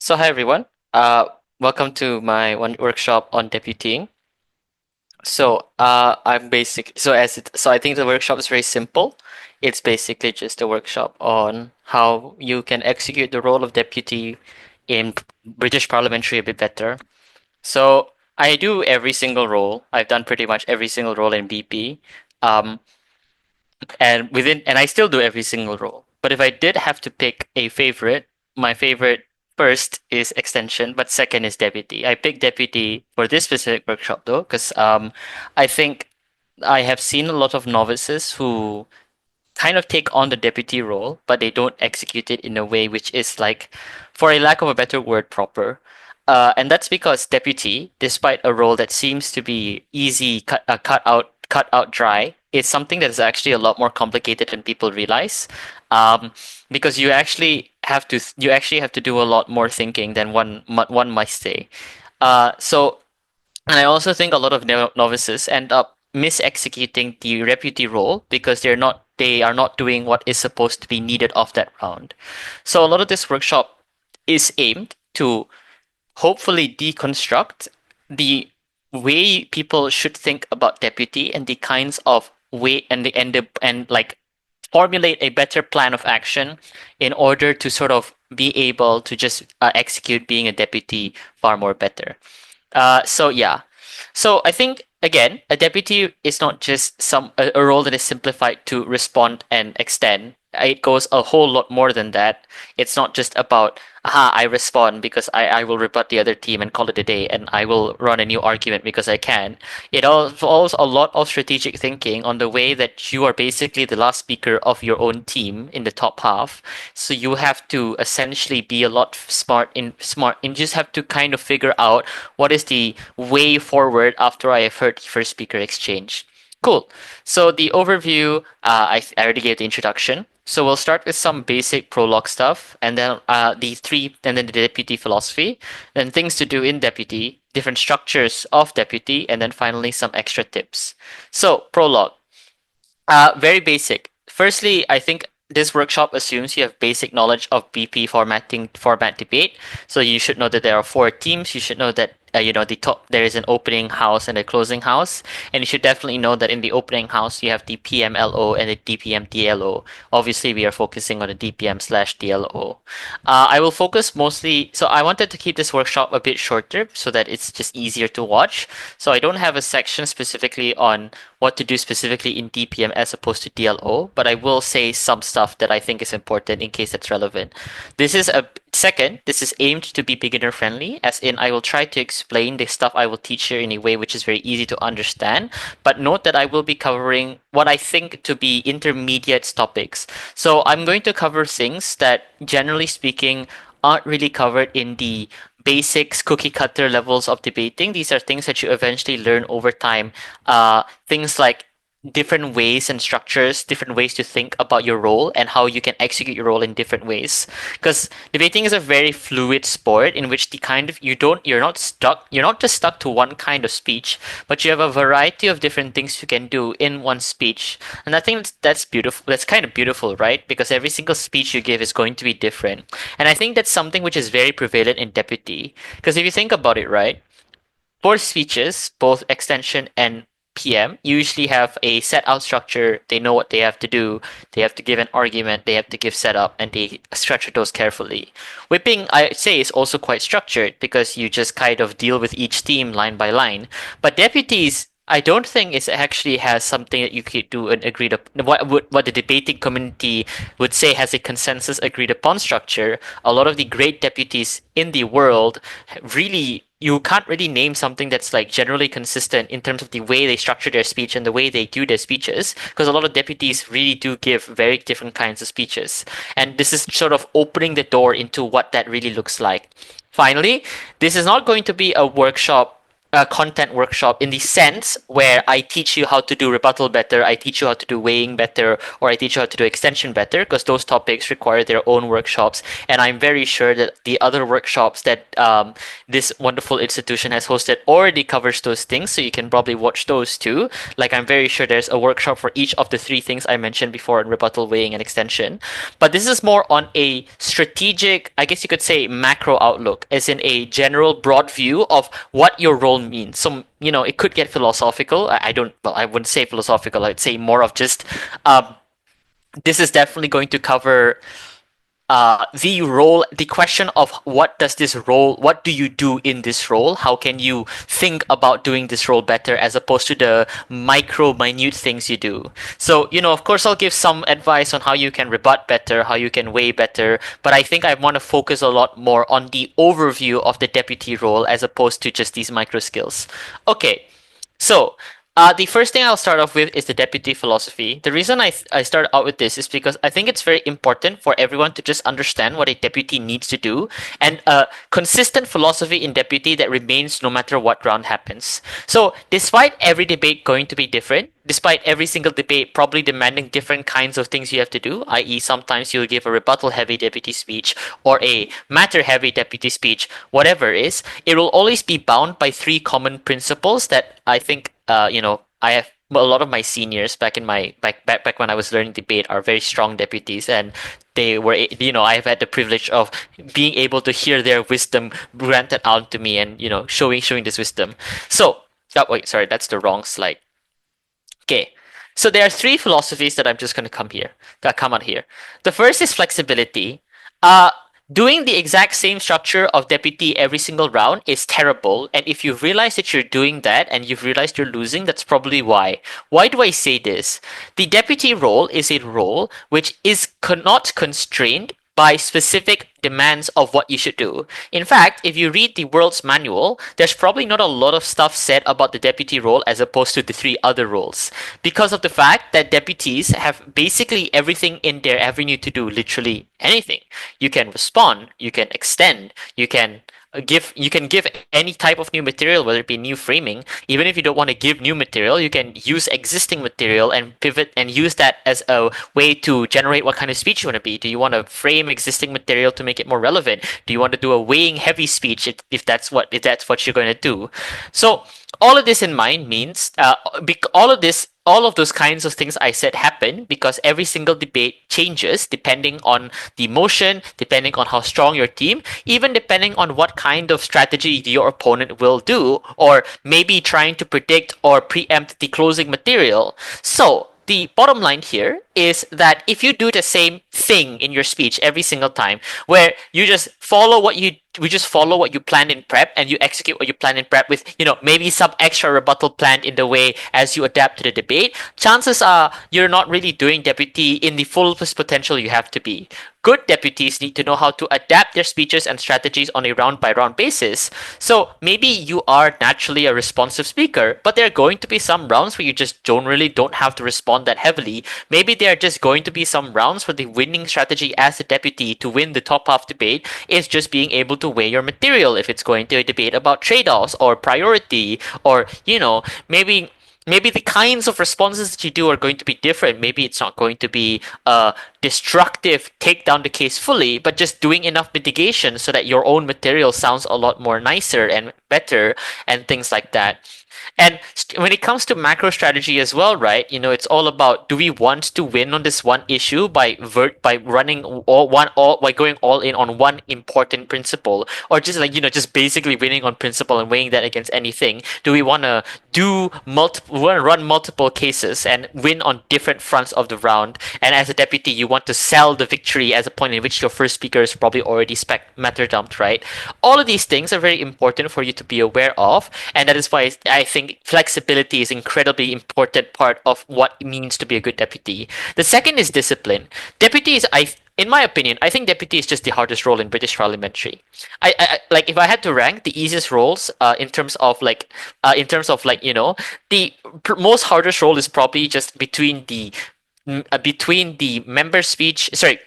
So hi everyone. Uh, Welcome to my one workshop on deputying. I'm basic. So I think the workshop is very simple. It's basically just a workshop on how you can execute the role of deputy in British Parliamentary a bit better. So I do every single role. I've done pretty much every single role in BP. Um, and I still do every single role. But if I did have to pick a favorite, my favorite first is extension, but second is deputy. I picked deputy for this specific workshop though, because I think I have seen a lot of novices who kind of take on the deputy role, but they don't execute it in a way which is like, for a lack of a better word, proper. And that's because deputy, despite a role that seems to be easy, cut out dry, is something that is actually a lot more complicated than people realize. Um, because you actually have to do a lot more thinking than one might say. So and I also think a lot of novices end up mis-executing the deputy role because they are not doing what is supposed to be needed of that round. So a lot of this workshop is aimed to hopefully deconstruct the way people should think about deputy and the kinds of way and the end up and like formulate a better plan of action in order to sort of be able to just execute being a deputy far more better. So yeah, so I think again, a deputy is not just a role that is simplified to respond and extend. It goes a whole lot more than that. It's not just about, aha, I respond because I will rebut the other team and call it a day, and I will run a new argument because I can. It all involves a lot of strategic thinking on the way that you are basically the last speaker of your own team in the top half. So you have to essentially be a lot smart and just have to kind of figure out what is the way forward after I have heard the first speaker exchange. Cool. So the overview, I already gave the introduction. So we'll start with some basic prologue stuff, and then and then the deputy philosophy, then things to do in deputy, different structures of deputy, and then finally some extra tips. So prologue. Very basic. Firstly, I think this workshop assumes you have basic knowledge of BP format debate. So you should know that there are four teams. You should know that there is an opening house and a closing house, and you should definitely know that in the opening house you have the PMLO and the DPM DLO. Obviously, we are focusing on the DPM/DLO. I will focus mostly. So I wanted to keep this workshop a bit shorter so that it's just easier to watch. So I don't have a section specifically on what to do specifically in DPM as opposed to DLO, but I will say some stuff that I think is important in case it's relevant. This is aimed to be beginner friendly, as in I will try to explain the stuff I will teach here in a way which is very easy to understand, but note that I will be covering what I think to be intermediate topics. So I'm going to cover things that, generally speaking, aren't really covered in the basics cookie cutter levels of debating. These are things that you eventually learn over time. Things like different ways and structures, different ways to think about your role and how you can execute your role in different ways. Because debating is a very fluid sport in which you're not just stuck to one kind of speech, but you have a variety of different things you can do in one speech. And I think that's beautiful. That's kind of beautiful, right? Because every single speech you give is going to be different. And I think that's something which is very prevalent in deputy. Because if you think about it, right? For speeches, both extension and PM usually have a set out structure. They know what they have to do. They have to give an argument. They have to give setup, and they structure those carefully. Whipping, I'd say, is also quite structured because you just kind of deal with each team line by line. But deputies, I don't think it actually has something that you could do and agreed upon. What the debating community would say has a consensus agreed upon structure. A lot of the great deputies in the world really, you can't really name something that's like generally consistent in terms of the way they structure their speech and the way they do their speeches, because a lot of deputies really do give very different kinds of speeches, and this is sort of opening the door into what that really looks like. Finally, this is not going to be a workshop a content workshop in the sense where I teach you how to do rebuttal better, I teach you how to do weighing better, or I teach you how to do extension better, because those topics require their own workshops. And I'm very sure that the other workshops that this wonderful institution has hosted already covers those things, so you can probably watch those too. Like, I'm very sure there's a workshop for each of the three things I mentioned before in rebuttal, weighing, and extension. But this is more on a strategic, I guess you could say, macro outlook, as in a general broad view of what your role means. So, it could get philosophical. I don't, well, I wouldn't say philosophical. I'd say more of just, um, this is definitely going to cover the role, the question of what do you do in this role? How can you think about doing this role better as opposed to the minute things you do? So, of course, I'll give some advice on how you can rebut better, how you can weigh better, but I think I want to focus a lot more on the overview of the deputy role as opposed to just these micro skills. Okay, so, the first thing I'll start off with is the deputy philosophy. The reason I start out with this is because I think it's very important for everyone to just understand what a deputy needs to do, and a consistent philosophy in deputy that remains no matter what round happens. So, despite every debate going to be different, despite every single debate probably demanding different kinds of things you have to do, i.e., sometimes you'll give a rebuttal heavy deputy speech or a matter heavy deputy speech, whatever it is, it will always be bound by three common principles that I think, I have a lot of my seniors back in my back when I was learning debate are very strong deputies, and they were, I've had the privilege of being able to hear their wisdom granted out to me, and showing this wisdom. So, oh, wait, sorry, that's the wrong slide. Okay. So there are three philosophies that I'm just going to come out here. The first is flexibility. Uh, Doing the exact same structure of deputy every single round is terrible. And if you realize that you're doing that and you've realized you're losing, that's probably why. Why do I say this? The deputy role is a role which is not constrained by specific demands of what you should do. In fact, if you read the world's manual, there's probably not a lot of stuff said about the deputy role as opposed to the three other roles, because of the fact that deputies have basically everything in their avenue to do literally anything. You can respond, you can extend, you can give any type of new material, whether it be new framing. Even if you don't want to give new material, you can use existing material and pivot and use that as a way to generate what kind of speech you want to be. Do you want to frame existing material to make it more relevant? Do you want to do a weighing heavy speech if that's what you're going to do? So all of this in mind means, all of those kinds of things I said happen because every single debate changes depending on the motion, depending on how strong your team, even depending on what kind of strategy your opponent will do, or maybe trying to predict or preempt the closing material. So, the bottom line here is that if you do the same thing in your speech every single time, where you just follow what you we just follow what you planned in prep, and you execute what you planned in prep with, maybe some extra rebuttal planned in the way as you adapt to the debate, chances are you're not really doing deputy in the fullest potential you have to be. Good deputies need to know how to adapt their speeches and strategies on a round by round basis. So maybe you are naturally a responsive speaker, but there are going to be some rounds where you just don't have to respond that heavily. Maybe there are just going to be some rounds where the winning strategy as a deputy to win the top half debate is just being able to weigh your material. If it's going to a debate about trade-offs or priority, or maybe the kinds of responses that you do are going to be different. Maybe it's not going to be destructive, take down the case fully, but just doing enough mitigation so that your own material sounds a lot more nicer and better, and things like that. And when it comes to macro strategy as well, right? It's all about, do we want to win on this one issue by running by going all in on one important principle, or just just basically winning on principle and weighing that against anything? Do we want to run multiple cases and win on different fronts of the round? And as a deputy, you want to sell the victory as a point in which your first speaker is probably already matter dumped, right? All of these things are very important for you to be aware of, and that is why I think flexibility is incredibly important part of what it means to be a good deputy. The second is discipline. Deputies, in my opinion, I think deputy is just the hardest role in British Parliamentary. Like, if I had to rank the easiest roles, in terms of the most hardest role is probably just between the member speech. Sorry,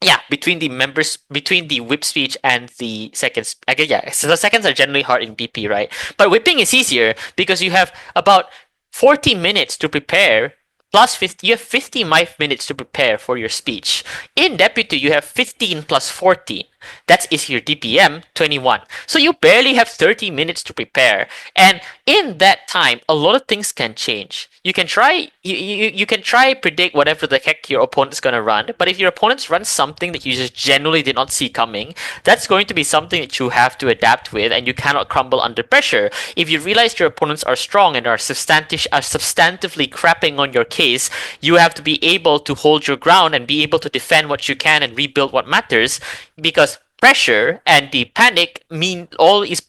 yeah, between the members, between the whip speech and the seconds. I guess, yeah, so the seconds are generally hard in BP, right? But whipping is easier because you have about 40 minutes to prepare plus 50. You have 55 minutes to prepare for your speech. In deputy, you have 15 plus 14. That is your DPM 21. So you barely have 30 minutes to prepare. And in that time, a lot of things can change. You can try you can try predict whatever the heck your opponent's gonna run, but if your opponents run something that you just generally did not see coming, that's going to be something that you have to adapt with, and you cannot crumble under pressure. If you realize your opponents are strong and are substantively crapping on your case, you have to be able to hold your ground and be able to defend what you can and rebuild what matters, because pressure and the panic mean all is,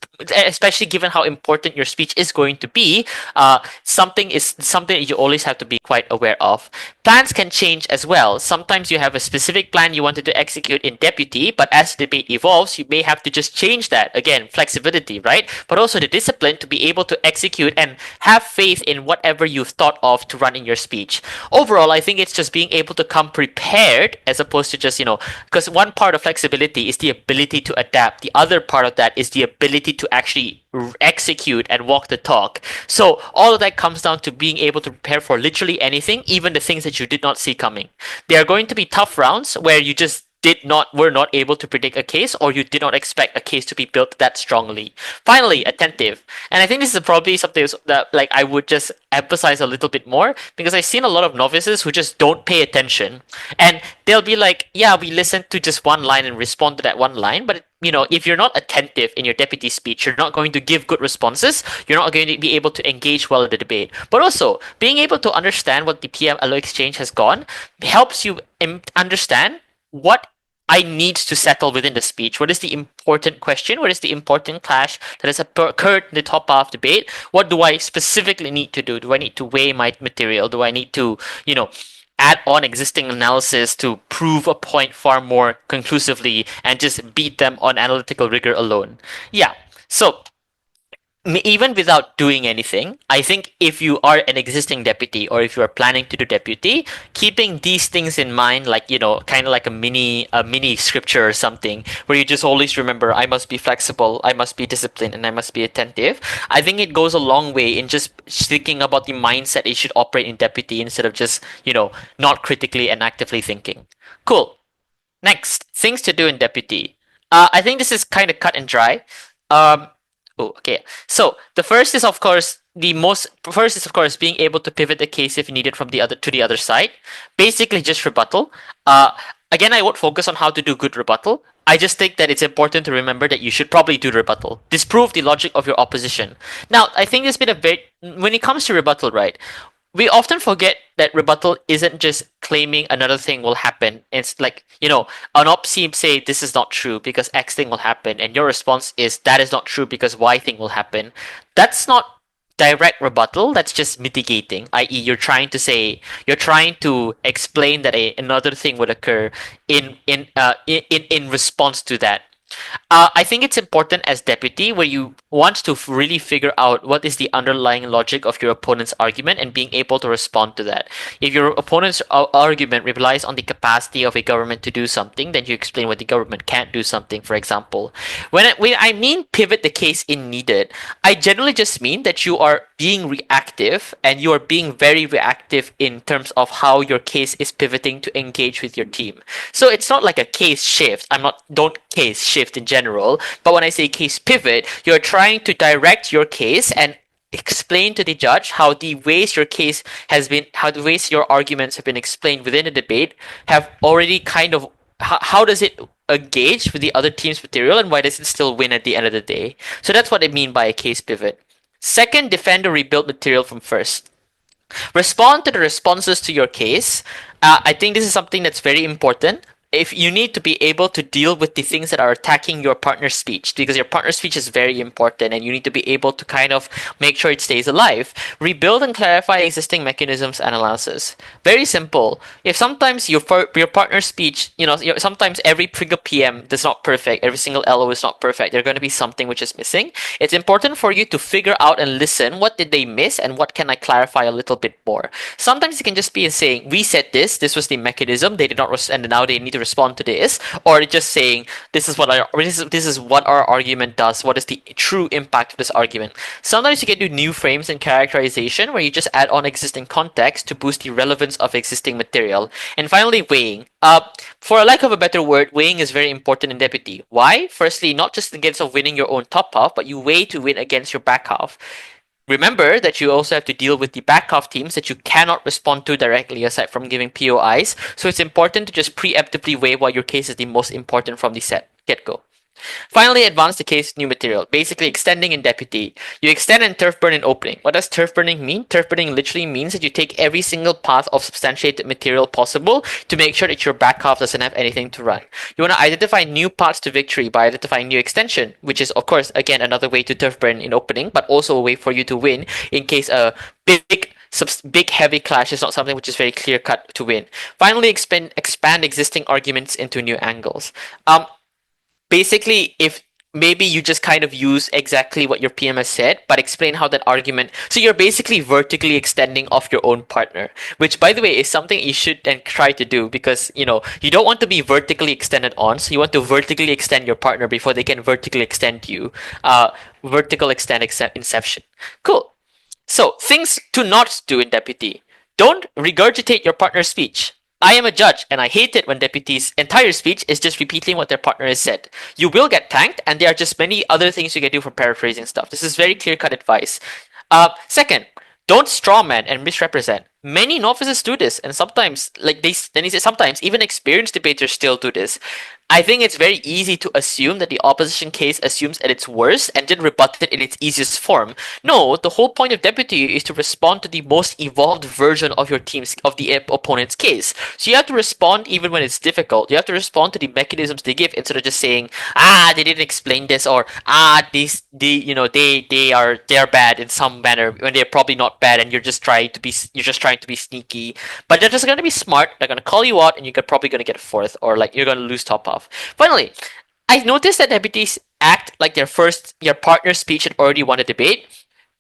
especially given how important your speech is going to be, something that you always have to be quite aware of. Plans can change as well. Sometimes you have a specific plan you wanted to execute in deputy, but as the debate evolves, you may have to just change that. Again, flexibility, right? But also the discipline to be able to execute and have faith in whatever you've thought of to run in your speech. Overall, I think it's just being able to come prepared as opposed to just, because one part of flexibility is the ability to adapt. The other part of that is the ability to actually execute and walk the talk. So all of that comes down to being able to prepare for literally anything, even the things that you did not see coming. There are going to be tough rounds where you just were not able to predict a case, or you did not expect a case to be built that strongly. Finally, attentive. And I think this is probably something that like I would just emphasize a little bit more, because I've seen a lot of novices who just don't pay attention, and they'll be like, yeah, we listened to just one line and respond to that one line, but if you're not attentive in your deputy speech, you're not going to give good responses. You're not going to be able to engage well in the debate. But also, being able to understand what the PM-LO exchange has gone helps you understand what I need to settle within the speech. What is the important question? What is the important clash that has occurred in the top half debate? What do I specifically need to do? Do I need to weigh my material? Do I need to, add on existing analysis to prove a point far more conclusively and just beat them on analytical rigor alone? Yeah. So even without doing anything, I think if you are an existing deputy or if you are planning to do deputy, keeping these things in mind, like, kind of like a mini scripture or something, where you just always remember, I must be flexible, I must be disciplined, and I must be attentive. I think it goes a long way in just thinking about the mindset it should operate in deputy instead of just, not critically and actively thinking. Cool. Next, things to do in deputy. I think this is kind of cut and dry. Oh, okay. So the first is of course being able to pivot the case if needed from the other side. Basically, just rebuttal. Again, I won't focus on how to do good rebuttal. I just think that it's important to remember that you should probably do rebuttal. Disprove the logic of your opposition. Now, I think there's been when it comes to rebuttal, right? We often forget that rebuttal isn't just claiming another thing will happen. It's like, an op seems say this is not true because X thing will happen, and your response is that is not true because Y thing will happen. That's not direct rebuttal. That's just mitigating, i.e., you're trying to explain that another thing would occur in response to that. I think it's important as deputy where you want to really figure out what is the underlying logic of your opponent's argument and being able to respond to that. If your opponent's argument relies on the capacity of a government to do something, then you explain why the government can't do something, for example. When I mean pivot the case in needed, I generally just mean that you are being reactive, and you are being very reactive in terms of how your case is pivoting to engage with your team. So it's not like a case shift. Don't case shift in general, but when I say case pivot, you're trying to direct your case and explain to the judge how the ways your arguments have been explained within a debate have already how does it engage with the other team's material, and why does it still win at the end of the day? So that's what I mean by a case pivot. Second, defend or rebuild material from first. Respond to the responses to your case. I think this is something that's very important. If you need to be able to deal with the things that are attacking your partner's speech, because your partner's speech is very important and you need to be able to kind of make sure it stays alive. Rebuild and clarify existing mechanisms and analysis. Very simple. If sometimes your partner's speech, sometimes every single PM is not perfect, every single LO is not perfect, there's going to be something which is missing. It's important for you to figure out and listen, what did they miss and what can I clarify a little bit more. Sometimes it can just be saying, we said this was the mechanism, they did not, and now they need to to respond to this, or just saying this is what our argument does. What is the true impact of this argument? Sometimes you can do new frames and characterization where you just add on existing context to boost the relevance of existing material. And finally, weighing. For a lack of a better word, weighing is very important in deputy. Why? Firstly, not just in case of winning your own top half, but you weigh to win against your back half. Remember that you also have to deal with the back half teams that you cannot respond to directly aside from giving POIs. So it's important to just preemptively weigh why your case is the most important from the set get-go. Finally, advance the case new material, basically extending in deputy. You extend and turf burn in opening. What does turf burning mean? Turf burning literally means that you take every single path of substantiated material possible to make sure that your back half doesn't have anything to run. You want to identify new paths to victory by identifying new extension, which is of course again another way to turf burn in opening, but also a way for you to win in case a big heavy clash is not something which is very clear cut to win. Finally, expand existing arguments into new angles. Basically, if maybe you just kind of use exactly what your PM has said, but explain how that argument. So you're basically vertically extending off your own partner, which, by the way, is something you should then try to do because you don't want to be vertically extended on, so you want to vertically extend your partner before they can vertically extend you. Vertical extend inception. Cool. So things to not do in deputy. Don't regurgitate your partner's speech. I am a judge, and I hate it when deputies' entire speech is just repeating what their partner has said. You will get tanked, and there are just many other things you can do for paraphrasing stuff. This is very clear-cut advice. Second, don't strawman and misrepresent. Many novices do this, and sometimes, sometimes even experienced debaters still do this. I think it's very easy to assume that the opposition case assumes at its worst and then rebut it in its easiest form. No, the whole point of deputy is to respond to the most evolved version of the opponent's case. So you have to respond even when it's difficult. You have to respond to the mechanisms they give instead of just saying, they didn't explain this, or they are bad in some manner when they're probably not bad, and you're just trying to be sneaky. But they're just gonna be smart. They're gonna call you out, and you're probably gonna get a fourth, or you're gonna lose top off. Finally, I've noticed that deputies act like your partner's speech had already won a debate.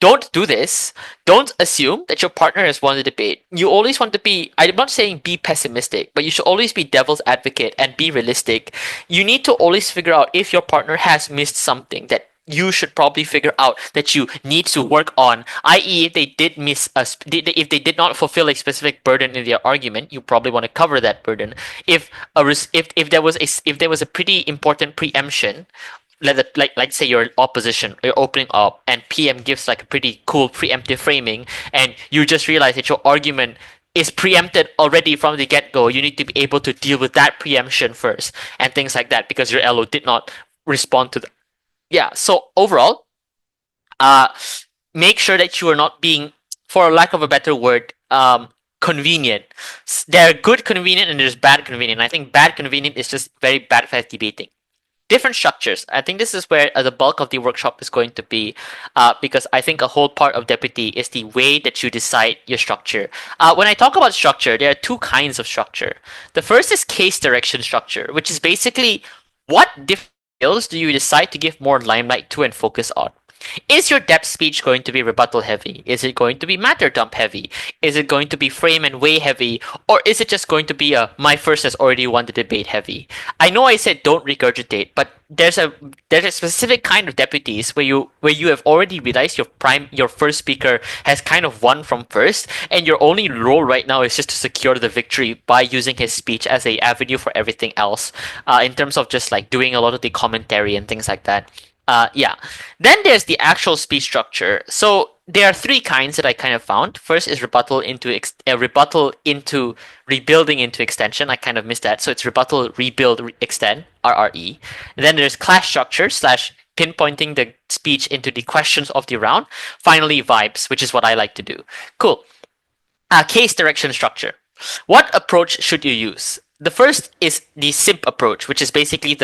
Don't do this. Don't assume that your partner has won the debate. You always want to be, I'm not saying be pessimistic, but you should always be devil's advocate and be realistic. You need to always figure out if your partner has missed something that you should probably figure out that you need to work on, i.e. if they did miss if they did not fulfill a specific burden in their argument, you probably want to cover that burden. If there was a pretty important preemption, let's say your opposition, you're opening up, and PM gives a pretty cool preemptive framing, and you just realize that your argument is preempted already from the get-go, you need to be able to deal with that preemption first, and things like that, because your LO did not respond to the so overall, make sure that you are not being, for lack of a better word, convenient. There are good convenient and there's bad convenient. I think bad convenient is just very bad for debating. Different structures. I think this is where the bulk of the workshop is going to be, because I think a whole part of deputy is the way that you decide your structure. When I talk about structure, there are two kinds of structure. The first is case direction structure, which is basically what different skills do you decide to give more limelight to and focus on? Is your depth speech going to be rebuttal heavy? Is it going to be matter dump heavy? Is it going to be frame and weigh heavy? Or is it just going to be a my first has already won the debate heavy? I know I said don't regurgitate, but there's a specific kind of deputies where you have already realized your first speaker has kind of won from first, and your only role right now is just to secure the victory by using his speech as a avenue for everything else, in terms of just doing a lot of the commentary and things like that. Then there's the actual speech structure. So there are three kinds that I kind of found. First is rebuttal into rebuilding into extension. I kind of missed that. So it's rebuttal, rebuild, extend, RRE. And then there's clash structure / pinpointing the speech into the questions of the round. Finally, vibes, which is what I like to do. Cool. Case direction structure. What approach should you use? The first is the simp approach, which is basically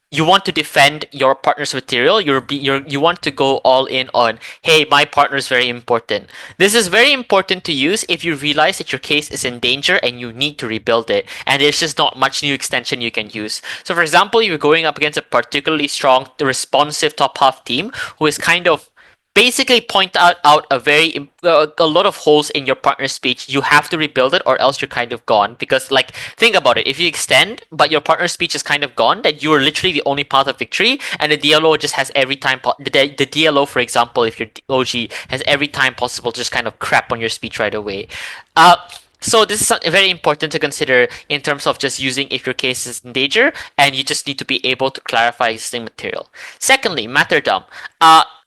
you want to defend your partner's material. You want to go all in on, hey, my partner is very important. This is very important to use if you realize that your case is in danger and you need to rebuild it, and there's just not much new extension you can use. So, for example, you're going up against a particularly strong, responsive top half team who is kind of basically point out a lot of holes in your partner's speech. You have to rebuild it, or else you're kind of gone. Because like, think about it: if you extend, but your partner's speech is kind of gone, then you are literally the only path of victory, and the DLO just has every time the DLO, for example, if your OG has every time possible to just kind of crap on your speech right away. Uh, so this is very important to consider in terms of just using if your case is in danger, and you just need to be able to clarify existing material. Secondly, martyrdom.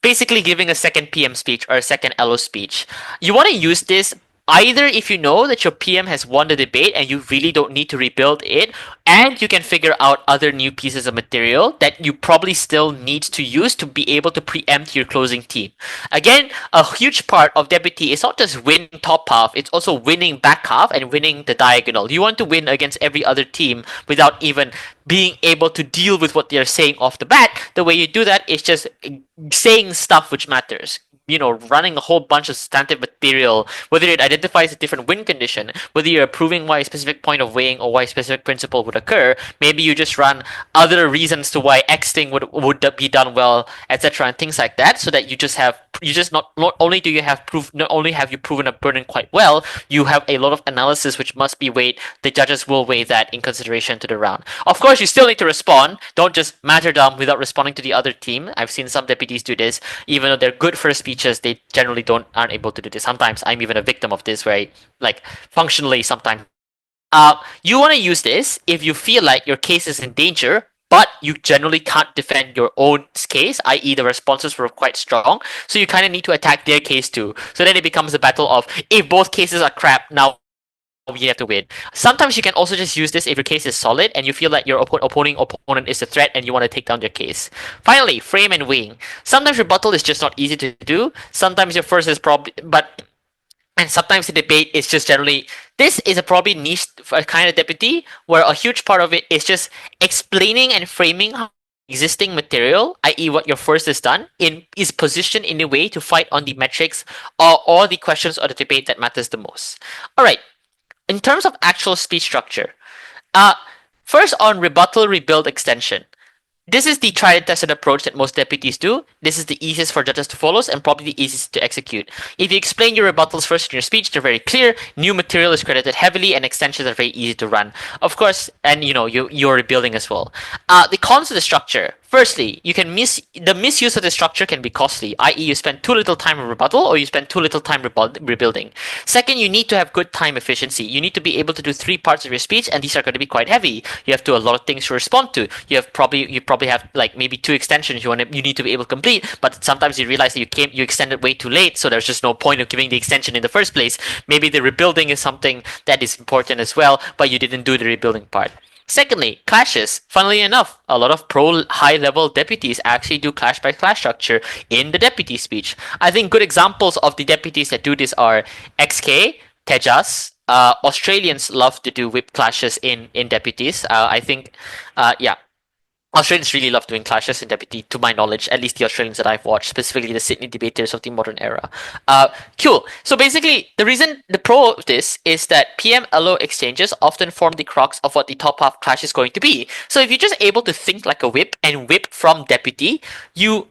Basically giving a second PM speech or a second LO speech. You want to use this either if you know that your PM has won the debate and you really don't need to rebuild it, and you can figure out other new pieces of material that you probably still need to use to be able to preempt your closing team. Again, a huge part of deputy is not just win top half, it's also winning back half and winning the diagonal. You want to win against every other team without even being able to deal with what they're saying off the bat. The way you do that is just saying stuff which matters. Running a whole bunch of substantive material, whether it identifies a different win condition, whether you're proving why a specific point of weighing or why a specific principle would occur. Maybe you just run other reasons to why X thing would be done well, etc., and things like that, so that not only do you have proof, not only have you proven a burden quite well, you have a lot of analysis which must be weighed. The judges will weigh that in consideration to the round. Of course, you still need to respond. Don't just martyrdom without responding to the other team. I've seen some deputies do this, even though they're good for speeches. They generally aren't able to do this. Sometimes I'm even a victim of this, where I, like, functionally sometimes. You want to use this if you feel like your case is in danger, but you generally can't defend your own case, i.e. the responses were quite strong, so you kind of need to attack their case too. So then it becomes a battle of, if both cases are crap, now you have to win. Sometimes you can also just use this if your case is solid and you feel like your opponent is a threat and you want to take down their case. Finally, frame and wing. Sometimes rebuttal is just not easy to do. Sometimes your first is probably, and sometimes the debate is just generally, this is a probably niche kind of deputy where a huge part of it is just explaining and framing how existing material, i.e. what your first has done, is positioned in a way to fight on the metrics or the questions or the debate that matters the most. Alright, in terms of actual speech structure, first on rebuttal, rebuild, extension. This is the tried and tested approach that most deputies do. This is the easiest for judges to follow and probably the easiest to execute. If you explain your rebuttals first in your speech, they're very clear. New material is credited heavily, and extensions are very easy to run. Of course, and you're rebuilding as well. The cons of the structure. Firstly, the misuse of the structure can be costly, i.e. you spend too little time on rebuttal or you spend too little time rebuilding. Second, you need to have good time efficiency. You need to be able to do 3 parts of your speech, and these are going to be quite heavy. You have to do a lot of things to respond to. You probably have like maybe 2 extensions you need to be able to complete, but sometimes you realize that you extended way too late, so there's just no point of giving the extension in the first place. Maybe the rebuilding is something that is important as well, but you didn't do the rebuilding part. Secondly, clashes. Funnily enough, a lot of pro high-level deputies actually do clash-by-clash structure in the deputy speech. I think good examples of the deputies that do this are XK, Tejas. Australians love to do whip clashes in deputies. I think, yeah. Australians really love doing clashes in deputy, to my knowledge, at least the Australians that I've watched, specifically the Sydney debaters of the modern era. Cool. So basically, the pro of this is that PM-LO exchanges often form the crux of what the top half clash is going to be. So if you're just able to think like a whip and whip from deputy, you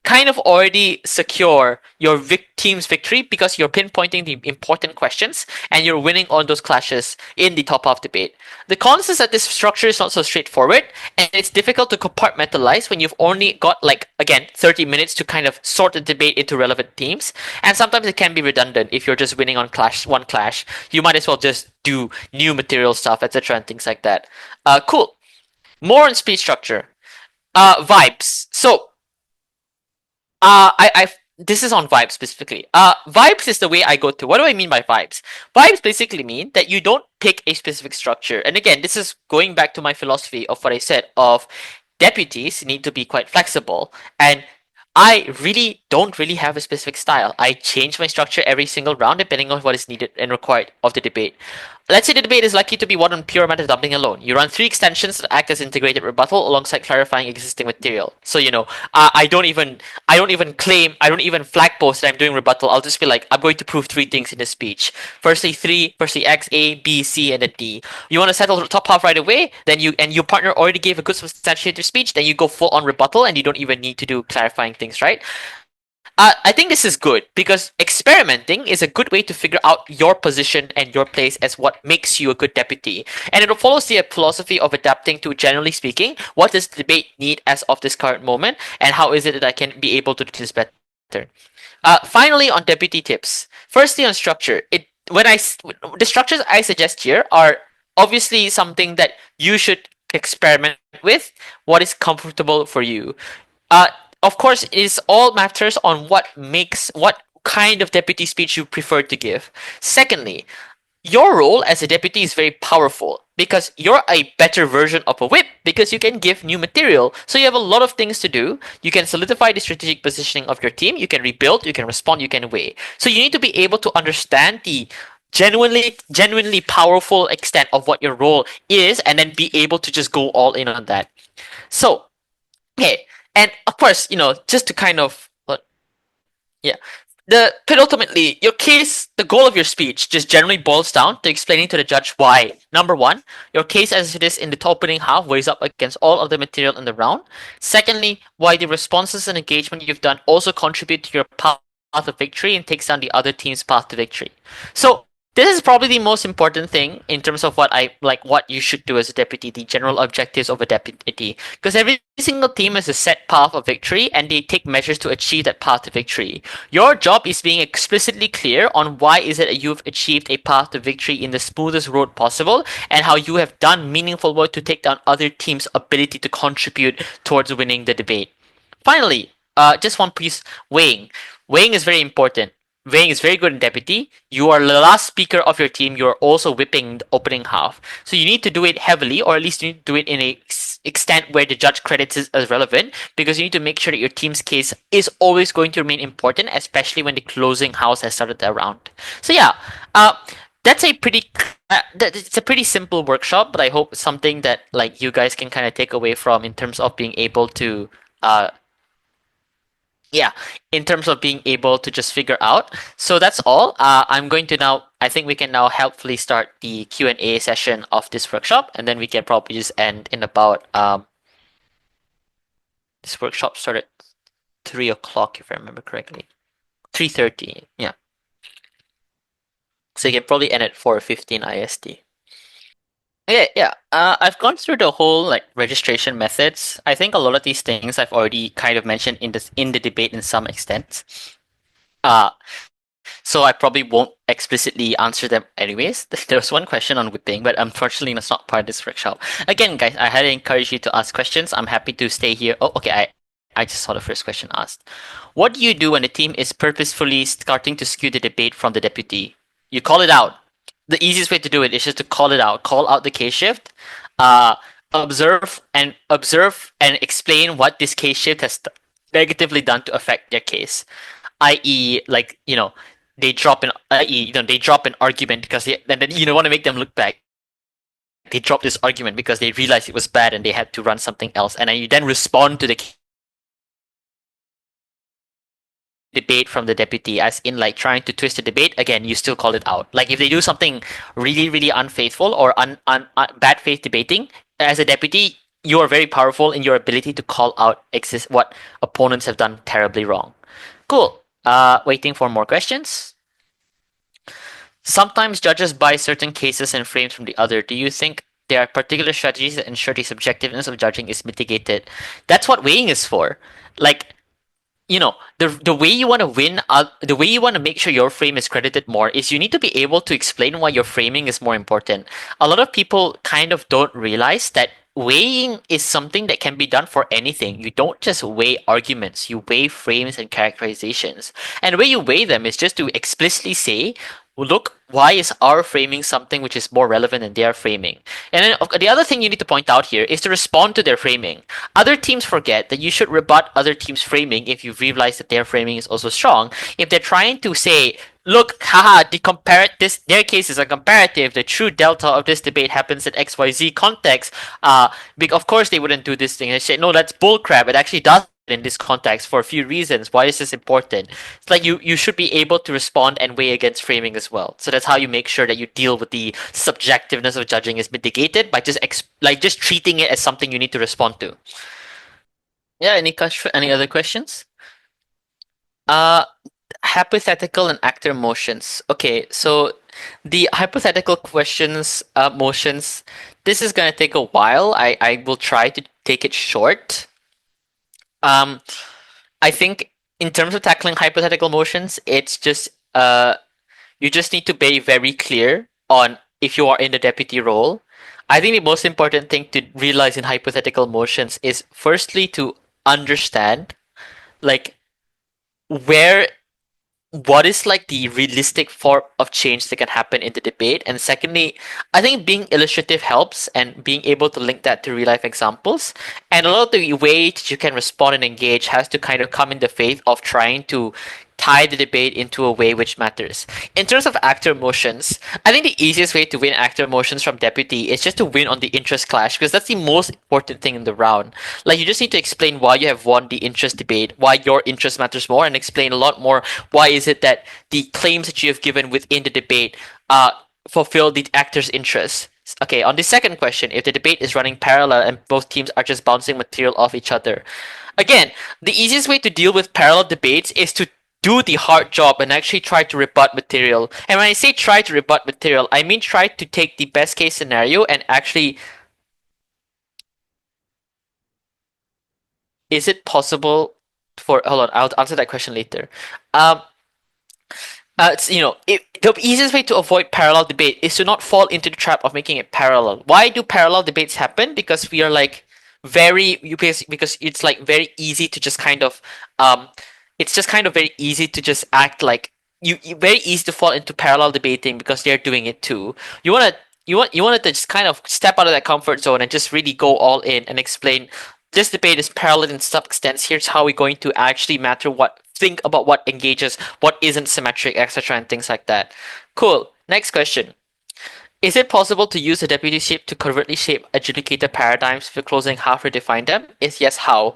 kind of already secure your team's victory because you're pinpointing the important questions and you're winning on those clashes in the top half debate. The cons is that this structure is not so straightforward and it's difficult to compartmentalize when you've only got, like, again, 30 minutes to kind of sort the debate into relevant themes. And sometimes it can be redundant if you're just winning on one clash. You might as well just do new material stuff, etc. and things like that. Cool. More on speech structure. Vibes. So, this is on vibes specifically. Vibes is the way I go to. What do I mean by vibes? Vibes basically mean that you don't pick a specific structure. And again, this is going back to my philosophy of what I said of deputies need to be quite flexible. And I don't really have a specific style. I change my structure every single round depending on what is needed and required of the debate. Let's say the debate is likely to be one on pure matter dumping alone. You run 3 extensions that act as integrated rebuttal alongside clarifying existing material. So I don't even flag post that I'm doing rebuttal. I'll just be like, I'm going to prove 3 things in this speech. Firstly X, A, B, C, and then D. You want to settle the top half right away, then your partner already gave a good substantiated speech, then you go full on rebuttal and you don't even need to do clarifying things, right? I think this is good because experimenting is a good way to figure out your position and your place as what makes you a good deputy. And it follows the philosophy of adapting to, generally speaking, what does the debate need as of this current moment, and how is it that I can be able to do this better. Finally, on deputy tips. Firstly, on structure. The structures I suggest here are obviously something that you should experiment with. What is comfortable for you? Uh, of course, it is all matters on what kind of deputy speech you prefer to give. Secondly, your role as a deputy is very powerful because you're a better version of a whip because you can give new material. So you have a lot of things to do. You can solidify the strategic positioning of your team. You can rebuild. You can respond. You can weigh. So you need to be able to understand the genuinely powerful extent of what your role is and then be able to just go all in on that. So, okay. And of course, just to kind of yeah. But ultimately, your case, the goal of your speech just generally boils down to explaining to the judge why. Number one, your case as it is in the opening half weighs up against all of the material in the round. Secondly, why the responses and engagement you've done also contribute to your path of victory and takes down the other team's path to victory. So this is probably the most important thing in terms of what you should do as a deputy, the general objectives of a deputy. Because every single team has a set path of victory and they take measures to achieve that path to victory. Your job is being explicitly clear on why is it that you've achieved a path to victory in the smoothest road possible and how you have done meaningful work to take down other teams' ability to contribute towards winning the debate. Finally, just one piece, weighing. Weighing is very important. Weighing is very good in deputy. You are the last speaker of your team. You are also whipping the opening half. So you need to do it heavily, or at least you need to do it in a extent where the judge credits it as relevant, because you need to make sure that your team's case is always going to remain important, especially when the closing house has started the round. So yeah, uh, that's a pretty it's a pretty simple workshop, but I hope it's something that like you guys can kind of take away from in terms of being able to uh yeah, in terms of being able to just figure out. So that's all. I'm going to now, I think we can now helpfully start the Q&A session of this workshop, and then we can probably just end in about this workshop started 3 o'clock if I remember correctly. 3:30. Yeah. So you can probably end at 4:15 IST. Yeah, yeah. I've gone through the whole like registration methods. I think a lot of these things I've already kind of mentioned in the debate in some extent. Uh, So I probably won't explicitly answer them anyways. There was one question on whipping, but unfortunately that's not part of this workshop. Again, guys, I highly encourage you to ask questions. I'm happy to stay here. Oh, okay, I just saw the first question asked. What do you do when the team is purposefully starting to skew the debate from the deputy? You call it out. The easiest way to do it is just to call it out. Call out the case shift. Uh, observe and explain what this case shift has negatively done to affect their case, i.e., like they drop an argument because then you don't want to make them look back. They drop this argument because they realized it was bad and they had to run something else, and then you then respond to the debate from the deputy, as in like trying to twist the debate. Again, you still call it out. Like if they do something really unfaithful or bad faith debating, as a deputy, you are very powerful in your ability to call out what opponents have done terribly wrong. Cool. Waiting for more questions. Sometimes judges buy certain cases and frames from the other. Do you think there are particular strategies that ensure the subjectiveness of judging is mitigated? That's what weighing is for. Like, the way you want to win, the way you want to make sure your frame is credited more is you need to be able to explain why your framing is more important. A lot of people kind of don't realize that weighing is something that can be done for anything. You don't just weigh arguments, you weigh frames and characterizations. And the way you weigh them is just to explicitly say, look, why is our framing something which is more relevant than their framing? And then the other thing you need to point out here is to respond to their framing. Other teams forget that you should rebut other teams' framing if you realize that their framing is also strong. If they're trying to say, look, haha, their case is a comparative. The true delta of this debate happens in XYZ context. Of course they wouldn't do this thing. They say, no, that's bullcrap. It actually does in this context for a few reasons. Why is this important? It's like you should be able to respond and weigh against framing as well. So that's how you make sure that you deal with the subjectiveness of judging is mitigated by just treating it as something you need to respond to. Yeah. Any other questions? Uh, Hypothetical and actor motions. Okay, so the hypothetical questions, motions, this is gonna take a while. I will try to take it short. Um, I think in terms of tackling hypothetical motions, it's just you just need to be very clear on if you are in the deputy role. I think the most important thing to realize in hypothetical motions is firstly to understand like where what is like the realistic form of change that can happen in the debate, and secondly, I think being illustrative helps and being able to link that to real life examples, and a lot of the way that you can respond and engage has to kind of come in the faith of trying to tie the debate into a way which matters. In terms of actor motions, I think the easiest way to win actor motions from deputy is just to win on the interest clash, because that's the most important thing in the round. Like, you just need to explain why you have won the interest debate, why your interest matters more, and explain a lot more why is it that the claims that you have given within the debate fulfill the actor's interests. Okay, on the second question, if the debate is running parallel and both teams are just bouncing material off each other, again, the easiest way to deal with parallel debates is to do the hard job and actually try to rebut material. And when I say try to rebut material, I mean try to take the best case scenario and actually, is it possible for, hold on, I'll answer that question later. Um, the easiest way to avoid parallel debate is to not fall into the trap of making it parallel. Why do parallel debates happen? Because we are like because it's like very easy to just kind of it's just kind of very easy to just act like you very easy to fall into parallel debating because they're doing it too. You wanted to just kind of step out of that comfort zone and just really go all in and explain this debate is parallel in some extents. Here's how we're going to actually matter what think about what engages, what isn't symmetric, etc., and things like that. Cool. Next question. Is it possible to use the deputyship to covertly shape adjudicator paradigms if you're closing half redefine them? If yes, how?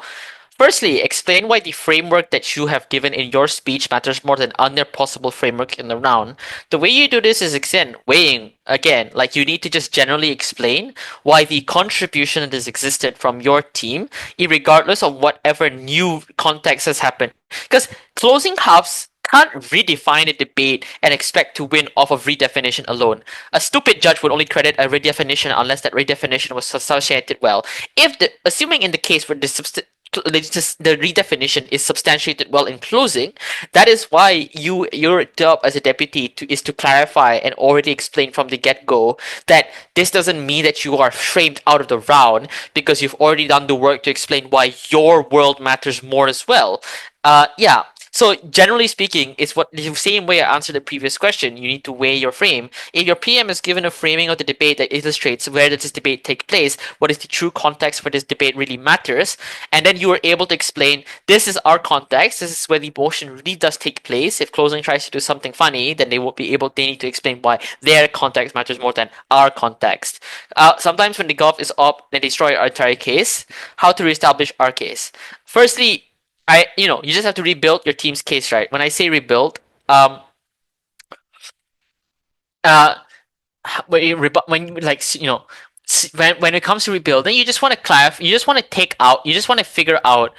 Firstly, explain why the framework that you have given in your speech matters more than other possible framework in the round. The way you do this is again weighing again, like you need to just generally explain why the contribution that has existed from your team, regardless of whatever new context has happened. Because closing halves can't redefine a debate and expect to win off of redefinition alone. A stupid judge would only credit a redefinition unless that redefinition was associated well. Assuming in the case where the redefinition is substantiated well in closing, that is why your job as a deputy is to clarify and already explain from the get-go that this doesn't mean that you are framed out of the round, because you've already done the work to explain why your world matters more as well. Yeah. So generally speaking, it's what the same way I answered the previous question. You need to weigh your frame. If your PM is given a framing of the debate that illustrates where does this debate take place, what is the true context for this debate really matters, and then you are able to explain this is our context, this is where the motion really does take place. If closing tries to do something funny, then they will be able. They need to explain why their context matters more than our context. Sometimes when the gulf is up, they destroy our entire case. How to reestablish our case? Firstly, you just have to rebuild your team's case, right? When I say rebuild, uh, when like when it comes to rebuilding, you just want to clarify, you just want to take out, you just want to figure out,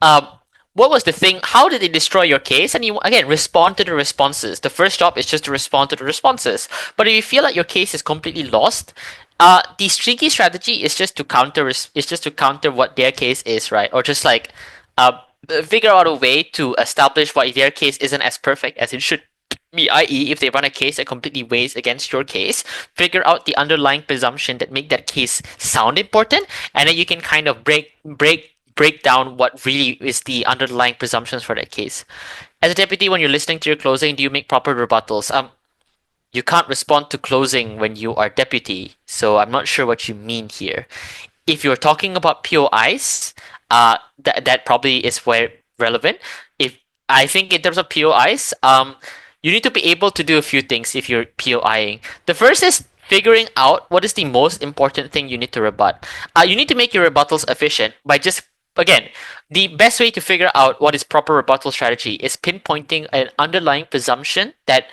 um, what was the thing, how did they destroy your case, and you again respond to the responses. The first job is just to respond to the responses. But if you feel like your case is completely lost, the streaky strategy is just to counter what their case is, right? Or just like, uh, figure out a way to establish why their case isn't as perfect as it should be, i.e., if they run a case that completely weighs against your case, figure out the underlying presumption that make that case sound important, and then you can kind of break down what really is the underlying presumptions for that case. As a deputy, when you're listening to your closing, do you make proper rebuttals? You can't respond to closing when you are deputy, so I'm not sure what you mean here. If you're talking about POIs, that probably is where relevant. If I think in terms of POIs, you need to be able to do a few things if you're POIing. The first is figuring out what is the most important thing you need to rebut. You need to make your rebuttals efficient by just, again, the best way to figure out what is proper rebuttal strategy is pinpointing an underlying presumption that,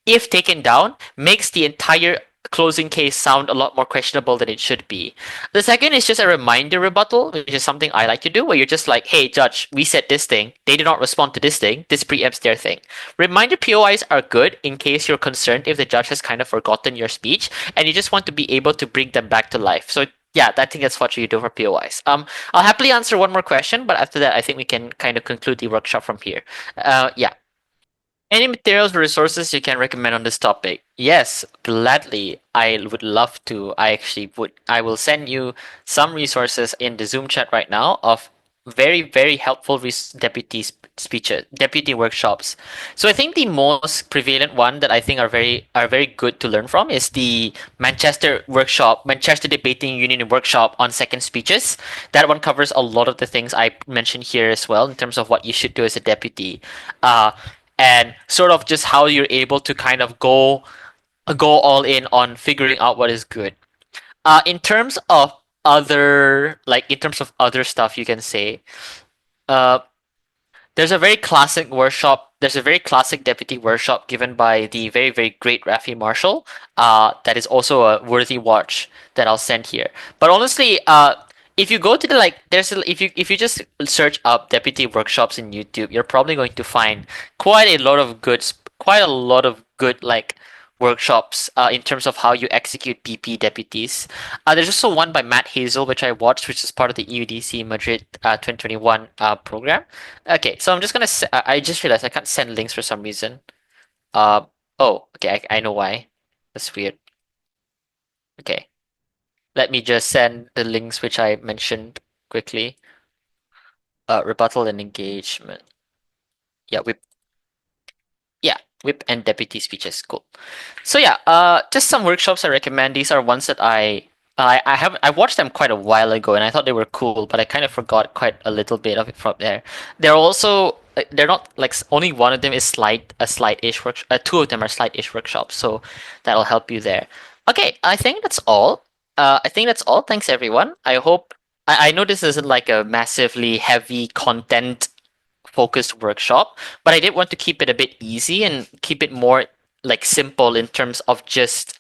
if taken down, makes the entire closing case sound a lot more questionable than it should be. The second is just a reminder rebuttal, which is something I like to do, where you're just like, hey, judge, we said this thing. They did not respond to this thing. This preempts their thing. Reminder POIs are good in case you're concerned if the judge has kind of forgotten your speech and you just want to be able to bring them back to life. So yeah, I think that's what you do for POIs. I'll happily answer one more question, but after that, I think we can kind of conclude the workshop from here. Yeah. Any materials or resources you can recommend on this topic? Yes, gladly. I would love to. I actually would. I will send you some resources in the Zoom chat right now of very, very helpful deputy speeches, deputy workshops. So I think the most prevalent one that I think are very good to learn from is the Manchester workshop, Manchester Debating Union workshop on second speeches. That one covers a lot of the things I mentioned here as well in terms of what you should do as a deputy. Uh, and sort of just how you're able to kind of go all in on figuring out what is good. In terms of other stuff you can say, uh, there's a very classic deputy workshop given by the very, very great Rafi Marshall. That is also a worthy watch that I'll send here. But honestly, if you go to the like, if you just search up deputy workshops in YouTube, you're probably going to find quite a lot of good like workshops in terms of how you execute BP deputies. There's also one by Matt Hazel, which I watched, which is part of the EUDC Madrid 2021 program. Okay, so I'm just gonna. I just realized I can't send links for some reason. Uh, oh, okay, I know why. That's weird. Okay, let me just send the links which I mentioned quickly. Rebuttal and engagement. Yeah, whip and deputy speeches. Cool. So yeah, just some workshops I recommend. These are ones that I watched them quite a while ago, and I thought they were cool, but I kind of forgot quite a little bit of it from there. They're also they're not like only one of them is a slight-ish work. Two of them are slight-ish workshops, so that'll help you there. Okay, I think that's all. I think that's all. Thanks everyone. I know this isn't like a massively heavy content focused workshop, but I did want to keep it a bit easy and keep it more like simple in terms of just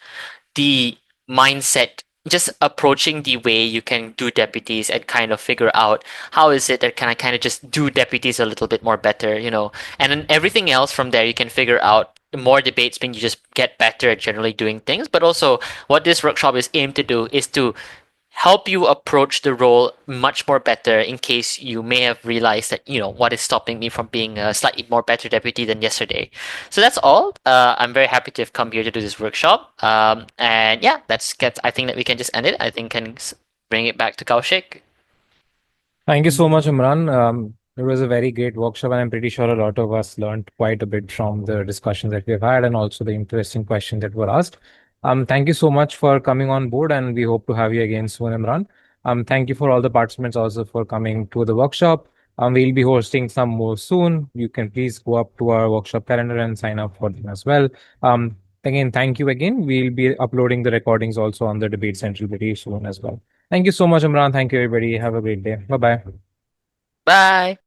the mindset, just approaching the way you can do deputies and kind of figure out how is it that can I kind of just do deputies a little bit more better, and then everything else from there you can figure out. More debates mean you just get better at generally doing things, but also what this workshop is aimed to do is to help you approach the role much more better in case you may have realized that what is stopping me from being a slightly more better deputy than yesterday. So that's all. I'm very happy to have come here to do this workshop, and yeah, I think that we can just end it. I think can bring it back to Kaushik. Thank you so much, Imran. It was a very great workshop, and I'm pretty sure a lot of us learned quite a bit from the discussions that we've had and also the interesting questions that were asked. Thank you so much for coming on board, and we hope to have you again soon, Imran. Thank you for all the participants also for coming to the workshop. We'll be hosting some more soon. You can please go up to our workshop calendar and sign up for them as well. Again, thank you again. We'll be uploading the recordings also on the Debate Central very soon as well. Thank you so much, Imran. Thank you, everybody. Have a great day. Bye bye. Bye.